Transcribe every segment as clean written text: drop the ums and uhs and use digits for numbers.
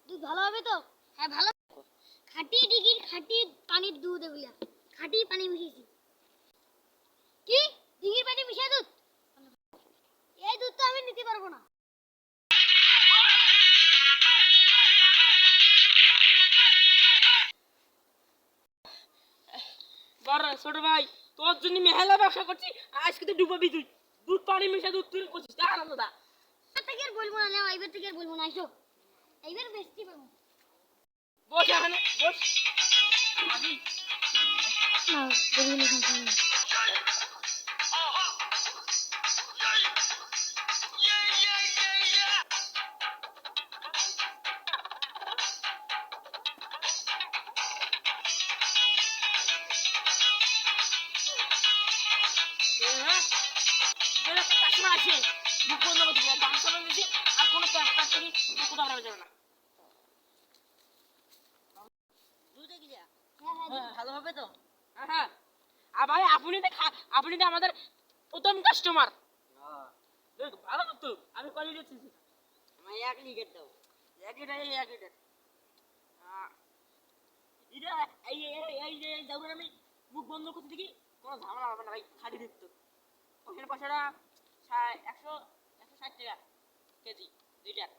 দুধ ভালো হবে তো? হ্যাঁ ভালো। খাঁটি ডিগির খাঁটি পানির দুধ, এগুলা খাঁটি পানি মিশিয়েছি। কি ডিগির পানি মিশিয়ে দুধ? এই দুধ তো আমি নিতে পারবো না। বড় ছোট ভাই, তোর জন্য মেহেলা ব্যবসা করছি, আজকে তো ডুবাবি তুই। দুধ পানি মিশা দুধ তুই করছিস, তা আনন্দ দা। থেকে আর বলবো না, নাও এইবার থেকে আর বলবো না। আইসো, এইবার বেশি পাবো। বস এখানে বস। নাও বলবো না। মুখ বন্ধ করতে বাংলা বেশি আর কোনো কাজ থেকে কোথাও যাবে না। দুধে কি ভালো হবে তো? হ্যাঁ, আর ভাই আপনি তো আমাদের প্রথম কাস্টমার। ভালো তো, আমি কলিয়ে দিচ্ছি। আমার 1 লিটার দাও। 1 লিটার, 1 লিটার। এই যাবো আমি মুখ বন্ধ করতে দেখি কোনো ঝামেলা হবে না ভাই, খাটি দিত। ওখানে পয়সাটা 160 টাকা কেজি, 2 লিটার।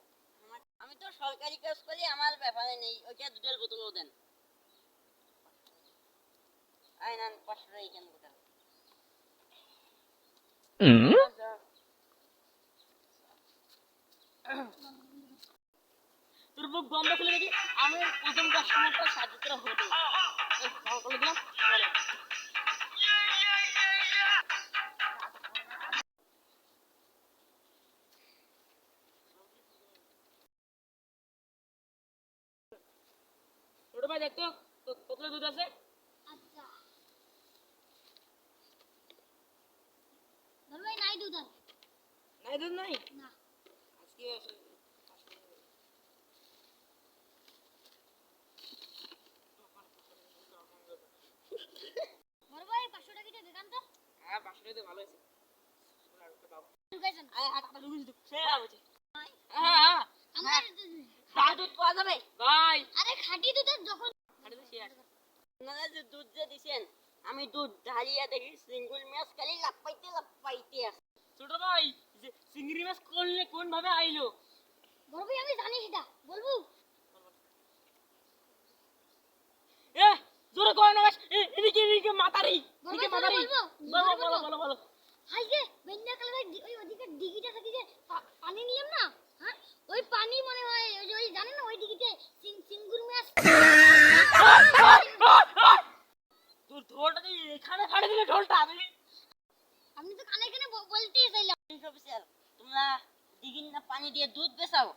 আমি তো সরকারি কাজ করি, আমার ব্যাপারে নেই। ওইটা দুধের বোতলও দেন। আই না 500 টাকা কেন কোথাও। তোর মুখ বন্ধ করে দেখি আমি প্রথম কাস্টমারটা সাহায্য করে হতো। ভালো করে দিলাম। ছোট ভাই দেখতো কত দুধ আছে? আচ্ছা বড় ভাই, নাই দুধ আর। নাই দুধ নাই না। আজকে বড় ভাই 500 টাকা দিয়ে দেখান তো। হ্যাঁ 500 টাকা ভালো আছে। ঢুকাইছেন? আয় হাত লুকিয়ে দিতে সে আছে। হ্যাঁ আমার দুধ পাওয়া যাবে ভাই? আরে খাঁটি দুধের যখন খাটি তো সে আছে। আপনারা যে দুধ যে দিছেন, আমি দুধ ঢালিয়া দেখি সিঙ্গুল ম্যাচ খালি লাপাইতে আছে। ছোট ভাই, যে চিংড়ি মাছ করলে কোন ভাবে আইলো? বড় ভাই আমি জানি সেটা, বলবো? এ জোরে কয় না বাস, এদিকে মাতারি, এদিকে মাতারি। বলো বলো। হাই যে বেন্না কালারের ওই ওদিকে ডিগিটা থেকে যে পানি নিলাম না, হ্যাঁ ওই পানি মনে হয় ওই জানেন না ওই ডিগিতে চিংড়ি মাছ। তোর ঢোলটা এখানে ফাড়ে দিলে ঢোলটা আপনি তো কানে কানে বলতেই চাইলাম। অফিসার, তোমরা ডিগির না পানি দিয়ে দুধ বেচাও?